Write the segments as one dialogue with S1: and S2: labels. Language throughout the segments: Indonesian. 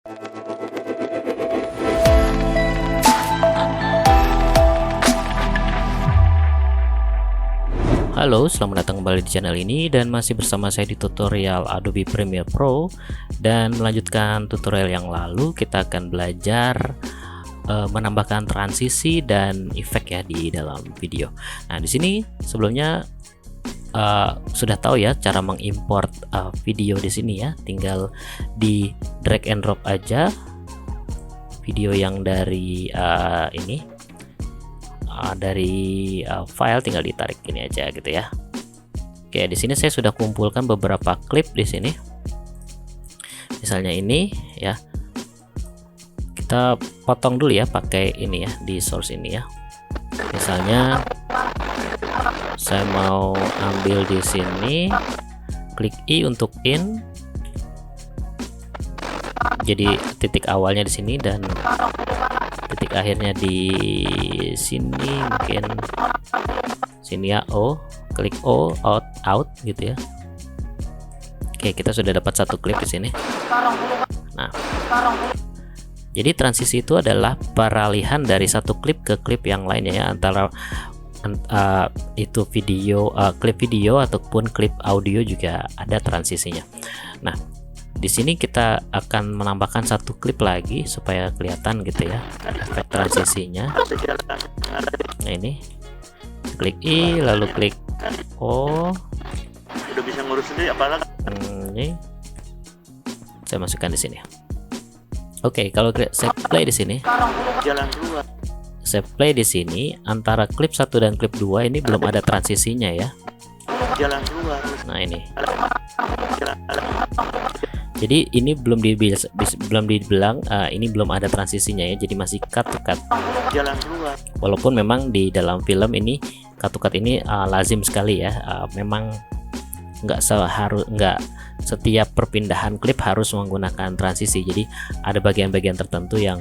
S1: Halo, selamat datang kembali di channel ini dan masih bersama saya di tutorial Adobe Premiere Pro. Dan melanjutkan tutorial yang lalu, kita akan belajar menambahkan transisi dan efek ya di dalam video. Nah, di sini sebelumnya sudah tahu ya cara mengimport video di sini ya. Tinggal di drag and drop aja video yang dari dari file, tinggal ditarik ini aja gitu ya. Oke, di sini saya sudah kumpulkan beberapa klip di sini. Misalnya ini ya. Kita potong dulu ya pakai ini ya, di source ini ya. Misalnya saya mau ambil di sini, klik I untuk in. Jadi titik awalnya di sini dan titik akhirnya di sini, mungkin sini ya. O, klik O, out gitu ya. Oke, kita sudah dapat satu klip di sini. Nah, jadi transisi itu adalah peralihan dari satu klip ke klip yang lainnya ya, antara itu video, klip video ataupun klip audio juga ada transisinya. Nah, di sini kita akan menambahkan satu klip lagi supaya kelihatan gitu ya efek transisinya. Nah, ini klik I lalu klik O.
S2: Udah bisa ngurus sendiri apalagi.
S1: Ini saya masukkan di sini. Oke, kalau saya play di sini,
S2: Jalan keluar.
S1: saya play di sini, antara klip 1 dan klip 2 ini belum ada transisinya ya.
S2: Jalan keluar.
S1: Nah, ini. Jadi ini belum dibilang ini belum ada transisinya ya, jadi masih cut to cut.
S2: Jalan keluar.
S1: Walaupun memang di dalam film ini cut to cut ini lazim sekali ya. Memang nggak setiap perpindahan klip harus menggunakan transisi. Jadi ada bagian-bagian tertentu yang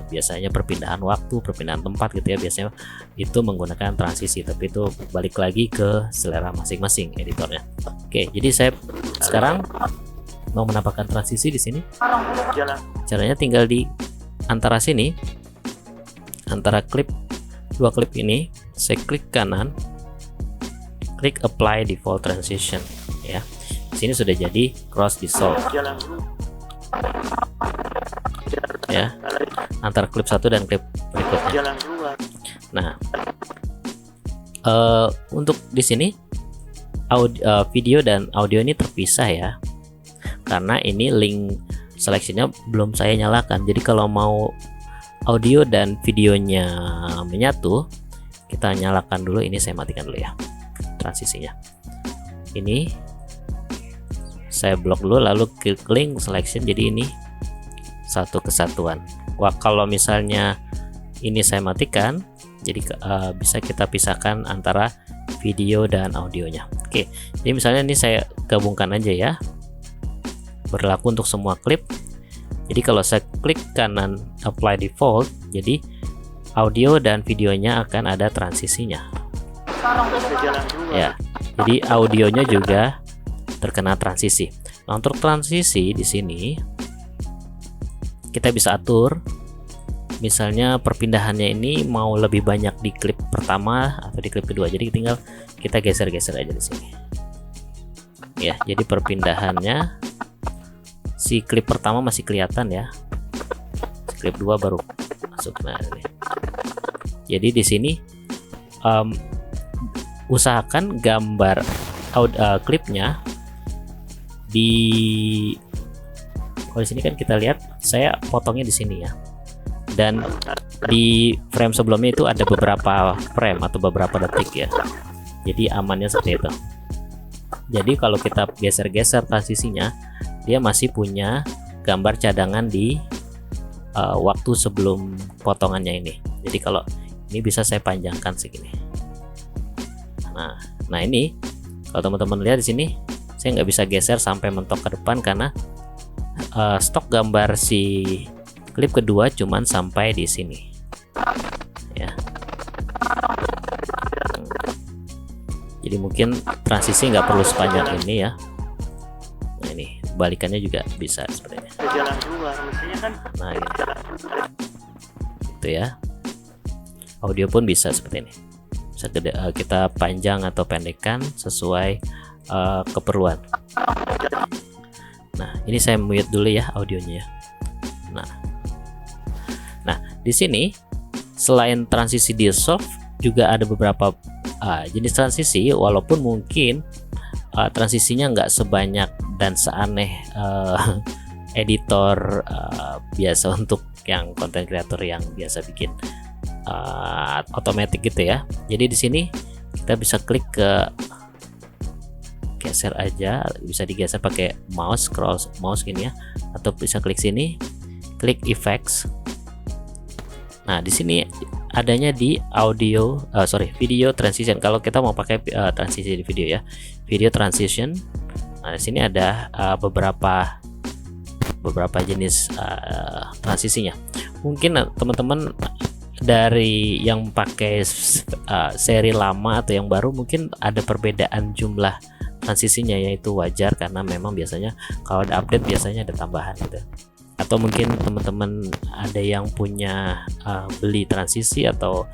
S1: biasanya perpindahan waktu, perpindahan tempat gitu ya, biasanya itu menggunakan transisi. Tapi itu balik lagi ke selera masing-masing editornya. Oke, jadi saya sekarang mau menambahkan transisi di sini.
S2: Jalan.
S1: Caranya tinggal di antara sini, antara dua klip ini, saya klik kanan, klik apply default transition ya. Sini sudah jadi cross dissolve
S2: Jalan
S1: ya, antara klip 1 dan klip berikutnya.
S2: Jalan keluar.
S1: Nah, untuk di sini video dan audio ini terpisah ya, karena ini link seleksinya belum saya nyalakan. Jadi kalau mau audio dan videonya menyatu, kita nyalakan dulu. Ini saya matikan dulu ya transisinya. Ini saya blok dulu, lalu klik link selection, jadi ini satu kesatuan. Wah, kalau misalnya ini saya matikan, jadi bisa kita pisahkan antara video dan audionya. Oke, jadi misalnya ini saya gabungkan aja ya, berlaku untuk semua klip. Jadi kalau saya klik kanan apply default, jadi audio dan videonya akan ada transisinya ya. Jadi audionya juga terkena transisi. Nah, untuk transisi di sini kita bisa atur, misalnya perpindahannya ini mau lebih banyak di klip pertama atau di klip kedua. Jadi tinggal kita geser-geser aja di sini ya. Jadi perpindahannya, si klip pertama masih kelihatan ya, klip 2 baru masuk. Nah, ini. Jadi di sini usahakan gambar klipnya kalau di sini kan kita lihat saya potongnya di sini ya, dan di frame sebelumnya itu ada beberapa frame atau beberapa detik ya, jadi amannya seperti itu. Jadi kalau kita geser-geser transisinya, dia masih punya gambar cadangan di waktu sebelum potongannya ini. Jadi kalau ini bisa saya panjangkan segini. Nah ini kalau teman-teman lihat di sini, saya nggak bisa geser sampai mentok ke depan karena stok gambar si klip kedua cuman sampai di sini ya. Jadi mungkin transisi nggak perlu sepanjang ini ya. Nah, ini balikannya juga bisa seperti ini.
S2: jalan keluar mestinya kan.
S1: Nah ini.
S2: Jalan keluar.
S1: Itu ya. Audio pun bisa seperti ini. Bisa kita panjang atau pendekkan sesuai keperluan. Nah, ini saya mute dulu ya audionya ya. Nah, di sini selain transisi dissolve juga ada beberapa jenis transisi, walaupun mungkin transisinya nggak sebanyak dan seaneh editor biasa untuk yang content creator yang biasa bikin otomatis gitu ya. Jadi di sini kita bisa klik ke geser aja, bisa digeser pakai mouse, scroll mouse gini ya, atau bisa klik sini, klik effects. Nah di sini adanya di video transition. Kalau kita mau pakai transisi di video ya, video transition. Nah di sini ada beberapa jenis transisinya. Mungkin teman-teman dari yang pakai seri lama atau yang baru mungkin ada perbedaan jumlah transisinya, yaitu wajar karena memang biasanya kalau ada update biasanya ada tambahan gitu. Atau mungkin teman-teman ada yang punya beli transisi atau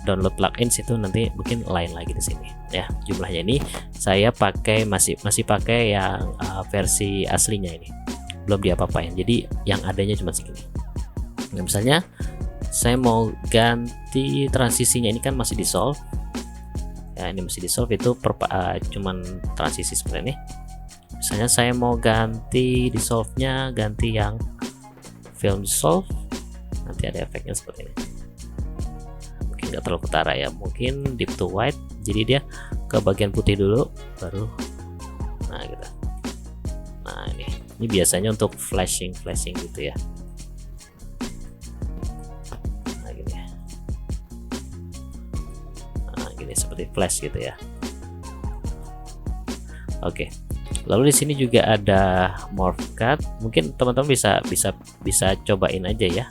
S1: download plugins, itu nanti mungkin lain lagi di sini ya. Jumlahnya ini saya pakai masih pakai yang versi aslinya, ini belum diapa-apain, jadi yang adanya cuma segini. Nah, misalnya saya mau ganti transisinya, ini kan masih dissolve ya, ini masih dissolve, itu cuman transisi seperti ini. Misalnya saya mau ganti dissolve-nya, ganti yang film dissolve, nanti ada efeknya seperti ini. Mungkin nggak terlalu ketara ya, mungkin deep to white, jadi dia ke bagian putih dulu baru, nah gitu. Nah ini biasanya untuk flashing gitu ya. Seperti flash gitu ya. Oke. Lalu di sini juga ada morph cut. Mungkin teman-teman bisa cobain aja ya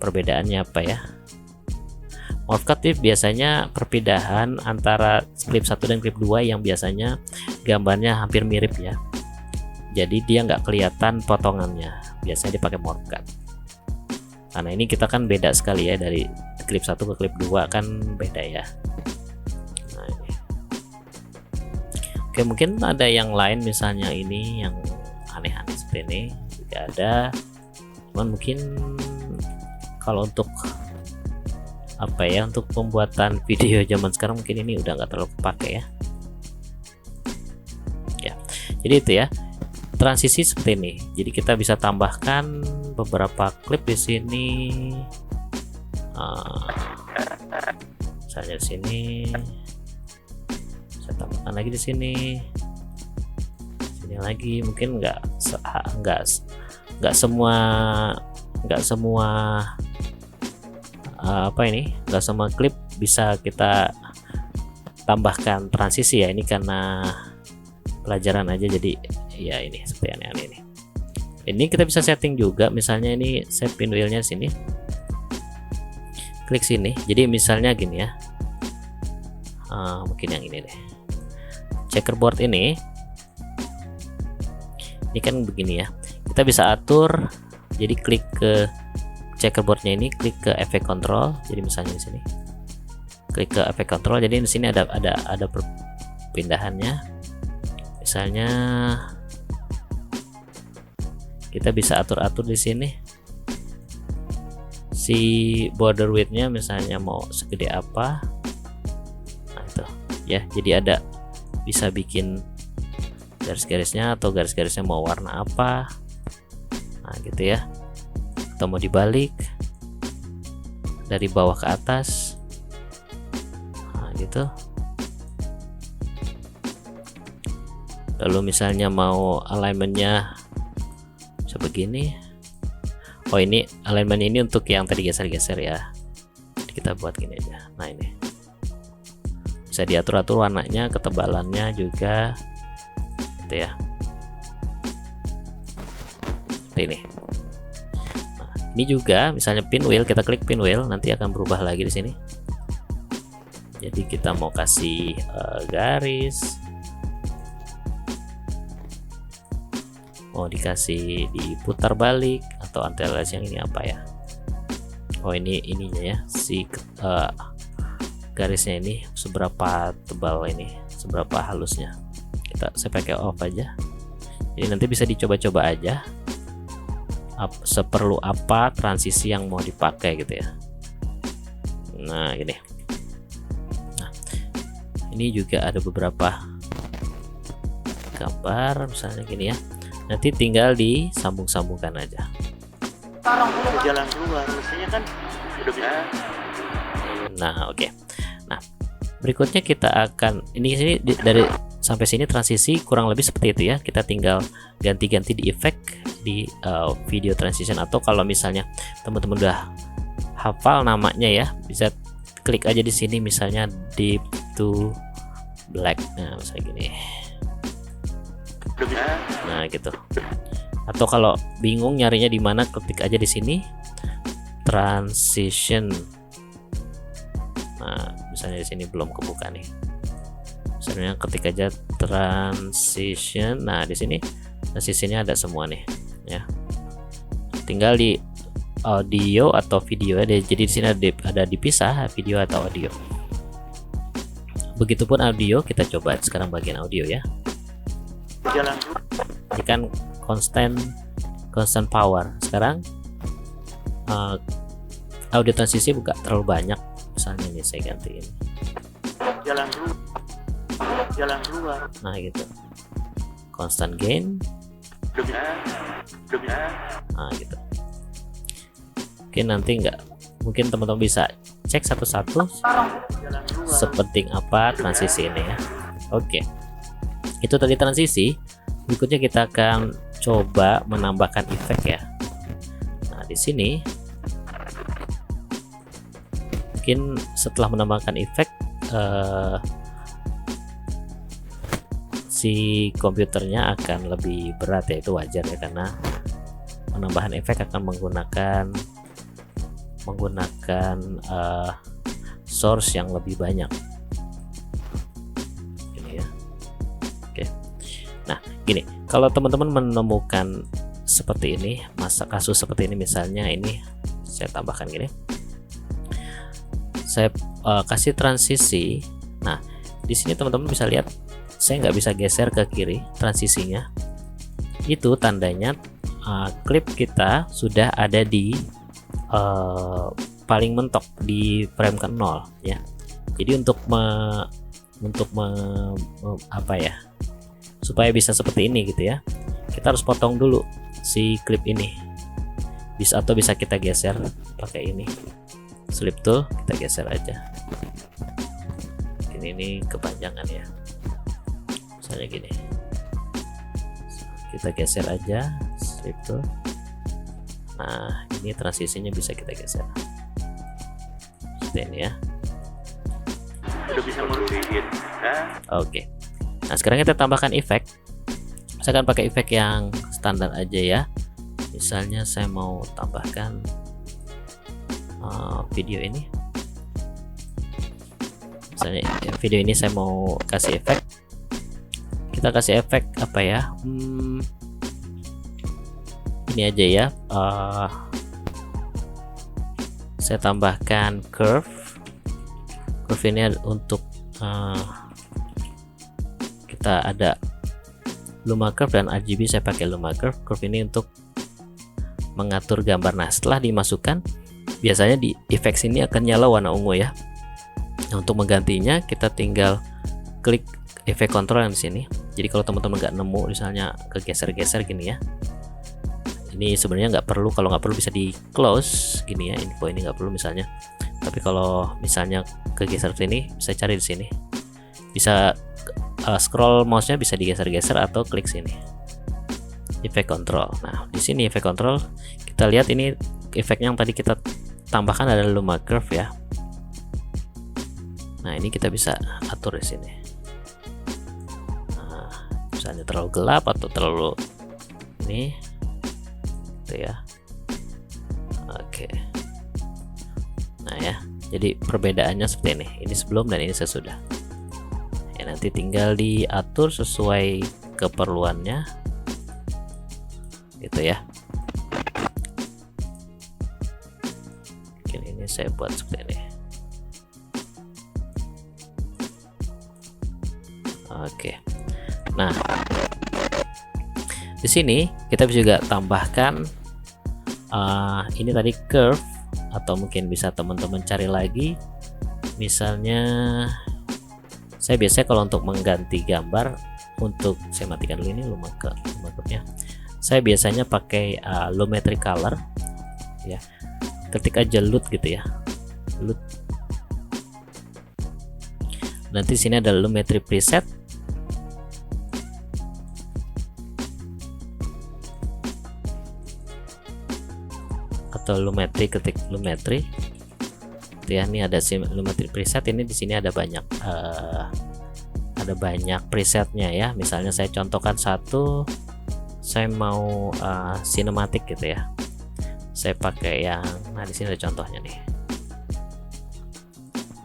S1: perbedaannya apa ya. Morph cut itu biasanya perpindahan antara klip 1 dan klip 2 yang biasanya gambarnya hampir mirip ya. Jadi dia nggak kelihatan potongannya. Biasanya dipakai morph cut. Karena ini kita kan beda sekali ya, dari klip 1 ke klip 2 kan beda ya. Oke, mungkin ada yang lain, misalnya ini yang aneh-aneh seperti ini juga ada. Cuman mungkin kalau untuk apa ya, untuk pembuatan video zaman sekarang mungkin ini udah nggak terlalu kepake ya. Ya, jadi itu ya transisi seperti ini. Jadi kita bisa tambahkan beberapa klip di sini. Misalnya di sini. Saya tambahkan lagi di sini lagi, mungkin nggak semua nggak semua klip bisa kita tambahkan transisi ya. Ini karena pelajaran aja, jadi ya ini seperti aneh-aneh ini. Ini kita bisa setting juga, misalnya ini set pinwheelnya sini, klik sini. Jadi misalnya gini ya, mungkin yang ini deh, checkerboard ini kan begini ya, kita bisa atur. Jadi klik ke checkerboardnya ini, klik ke efek control. Jadi misalnya di sini klik ke efek control, jadi di sini ada perpindahannya. Misalnya kita bisa atur di sini si border width-nya, misalnya mau segede apa. Nah itu ya, jadi ada bisa bikin garis-garisnya, atau garis-garisnya mau warna apa, nah gitu ya. Atau mau dibalik dari bawah ke atas, nah gitu. Lalu misalnya mau alignmentnya sebegini. Oh, ini alignment ini untuk yang tadi geser-geser ya. Jadi kita buat gini aja. Nah ini bisa diatur-atur warnanya, ketebalannya juga gitu ya, seperti ini. Nah, ini juga misalnya pinwheel, kita klik pinwheel, nanti akan berubah lagi di sini. Jadi kita mau kasih garis, mau dikasih diputar balik atau anti aliasing yang ini apa ya? Oh, ini ininya ya, si garisnya ini seberapa tebal, ini seberapa halusnya. Saya pakai off aja. Jadi nanti bisa dicoba-coba aja seperlu apa transisi yang mau dipakai gitu ya. Nah gini. Nah, ini juga ada beberapa gambar misalnya gini ya. Nanti tinggal disambung-sambungkan aja.
S2: Jalan keluar, mestinya kan udah bisa.
S1: Nah oke. Nah berikutnya kita akan sini dari sampai sini transisi kurang lebih seperti itu ya. Kita tinggal ganti-ganti di efek di video transition, atau kalau misalnya teman-teman udah hafal namanya ya, bisa klik aja di sini misalnya deep to black. Nah misalnya gini. Nah gitu. Atau kalau bingung nyarinya di mana, ketik aja di sini transition. Nah misalnya di sini belum kebuka nih, misalnya ketik aja transition. Nah di sini transisinya ada semua nih ya, tinggal di audio atau video ya. Jadi di sini ada dipisah video atau audio. Begitupun audio, kita coba sekarang bagian audio ya.
S2: Jalan
S1: Ini kan constant power. Sekarang audio transisi buka terlalu banyak, misalnya ini saya gantiin
S2: jalan keluar.
S1: nah gitu, constant gain. Nah gitu. Mungkin nanti mungkin teman-teman bisa cek satu-satu sepenting apa transisi ini ya. Oke, itu tadi transisi. Berikutnya kita akan coba menambahkan efek ya. Nah di sini mungkin setelah menambahkan efek si komputernya akan lebih berat ya, itu wajar ya, karena penambahan efek akan menggunakan source yang lebih banyak gini ya. Oke. Nah gini, kalau teman-teman menemukan seperti ini, kasus seperti ini, misalnya ini saya tambahkan gini, saya kasih transisi. Nah di sini teman-teman bisa lihat saya nggak bisa geser ke kiri transisinya. Itu tandanya klip kita sudah ada di paling mentok di frame ke 0 ya. Jadi apa ya, supaya bisa seperti ini gitu ya, kita harus potong dulu si klip ini. Atau bisa kita geser pakai ini slip tool, kita geser aja. Ini kepanjangan ya, misalnya gini, kita geser aja slip tool. Nah ini transisinya bisa kita geser seperti ini ya.
S2: Udah bisa merugikan.
S1: Oke. Nah sekarang kita tambahkan efek. Saya akan pakai efek yang standar aja ya. Misalnya saya mau tambahkan video ini. Misalnya video ini saya mau kasih efek. Kita kasih efek apa ya? Ini aja ya. Saya tambahkan curve. Curve ini untuk kita ada Luma Curve dan RGB. Saya pakai Luma Curve. Curve ini untuk mengatur gambar. Nah setelah dimasukkan, biasanya di efek sini akan nyala warna ungu ya. Nah, untuk menggantinya kita tinggal klik efek kontrol yang di sini. Jadi kalau teman-teman nggak nemu, misalnya kegeser-geser gini ya, ini sebenarnya nggak perlu. Kalau nggak perlu bisa di close gini ya, info ini nggak perlu misalnya. Tapi kalau misalnya kegeser sini, bisa cari di sini, bisa scroll mouse-nya bisa digeser-geser atau klik sini efek kontrol. Nah di sini efek kontrol, kita lihat ini efeknya yang tadi kita tambahkan adalah Luma Curve ya. Nah ini kita bisa atur di sini. Nah, misalnya terlalu gelap atau terlalu ini, gitu ya. Oke. Nah ya, jadi perbedaannya seperti ini. Ini sebelum dan ini sesudah. Ya nanti tinggal diatur sesuai keperluannya. gitu ya. Mungkin ini saya buat seperti ini. Oke. Nah, di sini kita bisa juga tambahkan ini tadi curve, atau mungkin bisa teman-teman cari lagi. Misalnya saya biasanya kalau untuk mengganti gambar, untuk saya matikan dulu ini Lumacube-nya. Saya biasanya pakai Lumetri Color ya. Ketik aja LUT gitu ya. LUT. Nanti sini ada Lumetri preset. Atau Lumetri, ketik Lumetri. Ya, ini ada Lumetri preset. Ini di sini ada banyak presetnya ya. Misalnya saya contohkan satu, saya mau sinematik gitu ya. Saya pakai yang, nah di sini ada contohnya nih.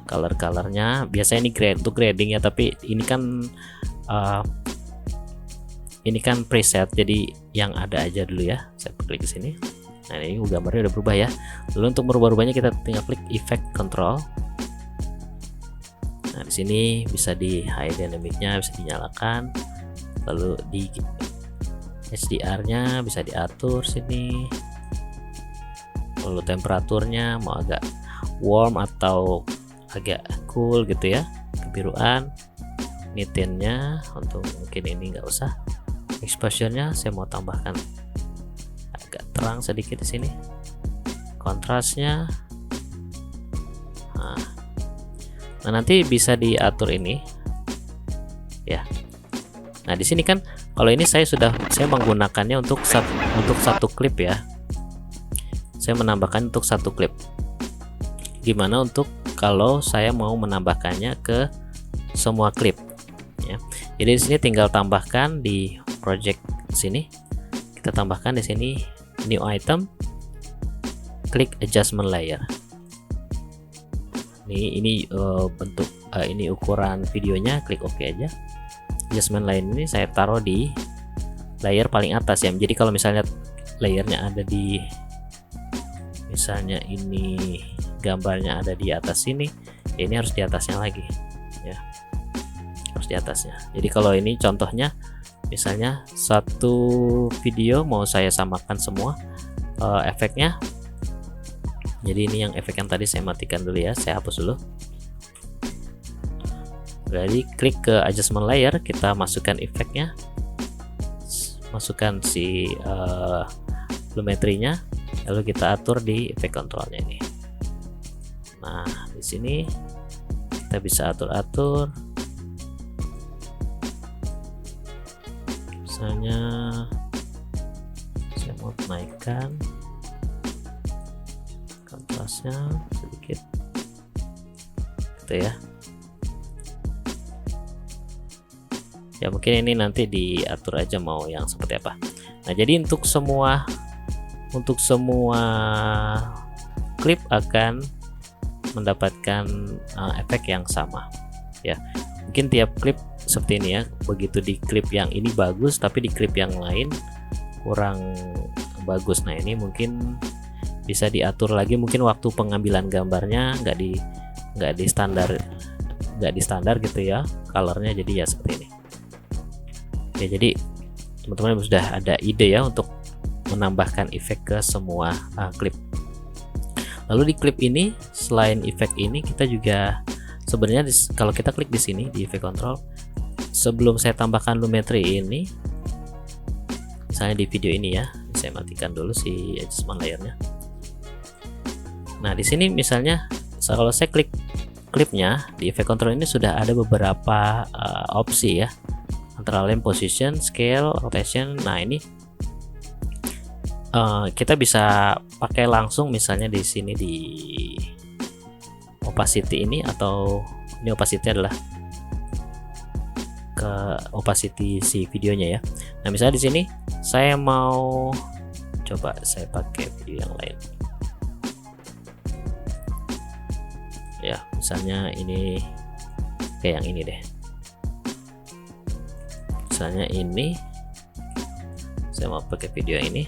S1: Colornya biasanya ini untuk grading ya, tapi ini kan preset, jadi yang ada aja dulu ya. Saya klik di sini. Nah, ini gambarnya udah berubah ya. Lalu untuk merubah-rubahnya kita tinggal klik Effect Control. Nah, di sini bisa di high dynamic-nya bisa dinyalakan. Lalu di HDR-nya bisa diatur sini. Lalu temperaturnya mau agak warm atau agak cool gitu ya, kebiruan. Nitine-nya untuk mungkin ini nggak usah. Exposure-nya saya mau tambahkan agak terang sedikit di sini. Kontrasnya. Nah, nanti bisa diatur ini ya. Nah, di sini kan kalau ini saya menggunakannya untuk satu klip ya. Saya menambahkan untuk satu klip. Gimana untuk kalau saya mau menambahkannya ke semua klip ya. Jadi di sini tinggal tambahkan di project sini. Kita tambahkan di sini new item, klik adjustment layer. Ini bentuk ini ukuran videonya, klik OK aja. Adjustment layer ini saya taruh di layer paling atas ya. Jadi kalau misalnya layernya ada di, misalnya ini gambarnya ada di atas sini, ya ini harus di atasnya lagi ya, harus di atasnya. Jadi kalau ini contohnya, misalnya satu video mau saya samakan semua efeknya. Jadi ini yang efek yang tadi saya matikan dulu ya, saya hapus dulu. Jadi klik ke adjustment layer, kita masukkan efeknya, masukkan si lumetrinya, lalu kita atur di efek kontrolnya ini. Nah, di sini kita bisa atur-atur. Misalnya saya mau naikkan kontrasnya sedikit gitu ya. Ya mungkin ini nanti diatur aja mau yang seperti apa. Nah, jadi untuk semua klip akan mendapatkan efek yang sama ya. Mungkin tiap klip seperti ini ya. Begitu di klip yang ini bagus, tapi di klip yang lain kurang bagus. Nah, ini mungkin bisa diatur lagi, mungkin waktu pengambilan gambarnya nggak di standar gitu ya, colornya, jadi ya seperti ini ya. Jadi teman-teman sudah ada ide ya untuk menambahkan efek ke semua klip. Lalu di klip ini, selain efek ini, kita juga sebenarnya kalau kita klik di sini di efek control, sebelum saya tambahkan lumetri ini, misalnya di video ini ya, saya matikan dulu si adjustment layernya. Nah, di sini misalnya kalau saya klik klipnya di efek control ini, sudah ada beberapa opsi ya, antara lain position, scale, rotation. Nah, ini kita bisa pakai langsung, misalnya di sini di opacity ini, atau ini opacity adalah ke opacity si videonya ya. Nah, misalnya di sini saya mau coba saya pakai video yang lain ya, misalnya ini kayak yang ini deh. Misalnya ini saya mau pakai video ini,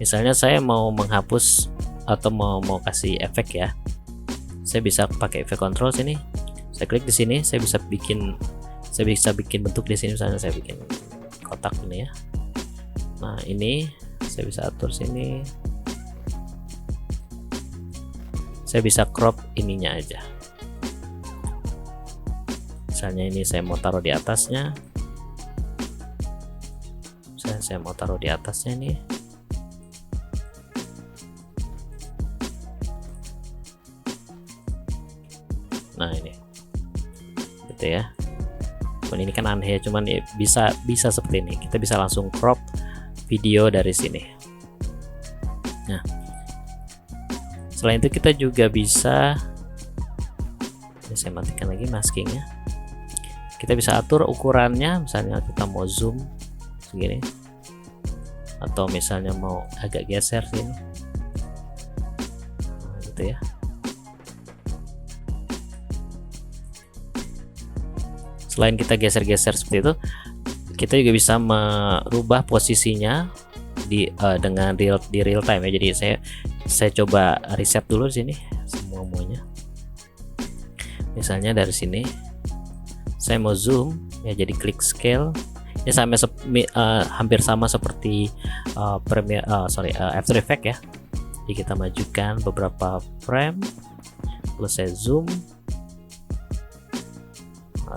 S1: Misalnya saya mau menghapus atau mau kasih efek ya, saya bisa pakai efek control sini. Saya klik di sini, saya bisa bikin bentuk di sini. Misalnya saya bikin kotak ini ya. Nah ini saya bisa atur sini. Saya bisa crop ininya aja. Misalnya ini saya mau taruh di atasnya. Saya mau taruh di atasnya nih. Nah ini gitu ya. Cuman ini kan aneh ya, cuman ya bisa seperti ini. Kita bisa langsung crop video dari sini. Nah selain itu kita juga bisa, ini saya matikan lagi maskingnya. Kita bisa atur ukurannya, misalnya kita mau zoom segini, atau misalnya mau agak geser sini, nah, gitu ya. Selain kita geser-geser seperti itu, kita juga bisa merubah posisinya dengan real time ya. Jadi saya coba reset dulu di sini semuanya. Misalnya dari sini saya mau zoom ya, jadi klik scale. Ini hampir sama seperti After Effects ya. Jadi kita majukan beberapa frame, lalu saya zoom.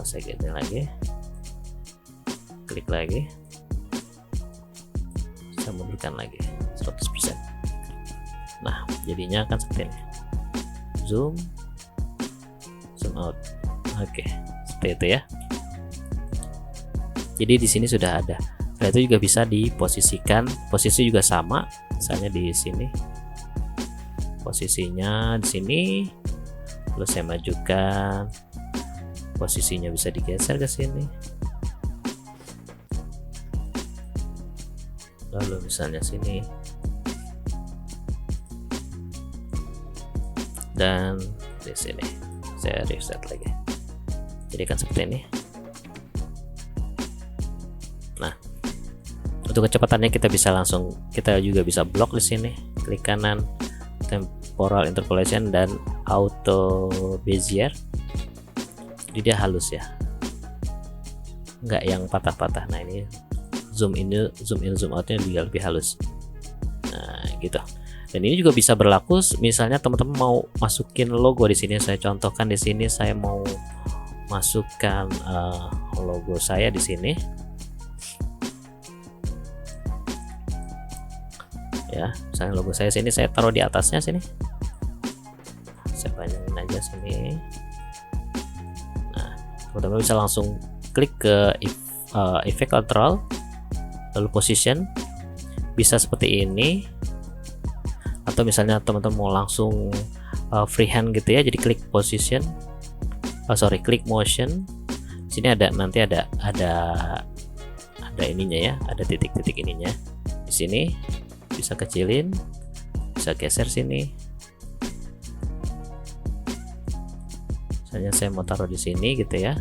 S1: Saya ganti lagi, klik lagi, saya mundurkan lagi 100%. Nah jadinya akan seperti ini, zoom out. Oke, seperti itu ya. Jadi di sini sudah ada. Nah itu juga bisa diposisikan, posisi juga sama, misalnya di sini posisinya di sini, lalu saya majukan, posisinya bisa digeser ke sini. Lalu misalnya sini. Dan di sini. Saya reset lagi. Jadi kan seperti ini. Nah, untuk kecepatannya kita juga bisa blok di sini. Klik kanan, temporal interpolation dan auto bezier. Jadi dia halus ya, nggak yang patah-patah. Nah ini zoom in zoom outnya juga lebih halus. Nah gitu. Dan ini juga bisa berlaku misalnya teman-teman mau masukin logo di sini. Saya contohkan di sini, saya mau masukkan logo saya di sini ya. Misalnya logo saya sini, saya taruh di atasnya sini, saya panjangin aja sini. Teman-teman bisa langsung klik ke effect control, lalu position, bisa seperti ini. Atau misalnya teman-teman mau langsung freehand gitu ya, jadi klik position, klik motion. Sini nanti ada ininya ya, ada titik-titik ininya. Di sini bisa kecilin, bisa geser sini. Misalnya saya mau taruh di sini gitu ya,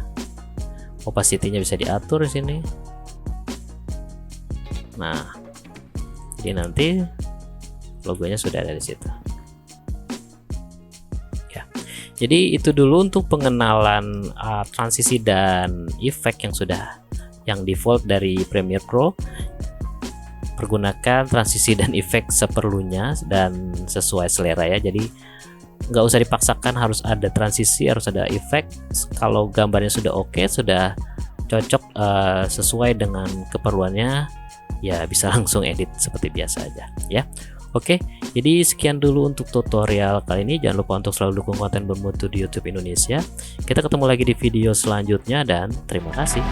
S1: opacity-nya bisa diatur di sini. Nah, jadi nanti logonya sudah ada di situ. Ya, jadi itu dulu untuk pengenalan transisi dan efek yang default dari Premiere Pro. Pergunakan transisi dan efek seperlunya dan sesuai selera ya. Jadi nggak usah dipaksakan harus ada transisi, harus ada efek. Kalau gambarnya sudah oke, sudah cocok sesuai dengan keperluannya, ya bisa langsung edit seperti biasa aja ya. Oke, jadi sekian dulu untuk tutorial kali ini. Jangan lupa untuk selalu dukung konten bermutu di YouTube Indonesia. Kita ketemu lagi di video selanjutnya dan terima kasih.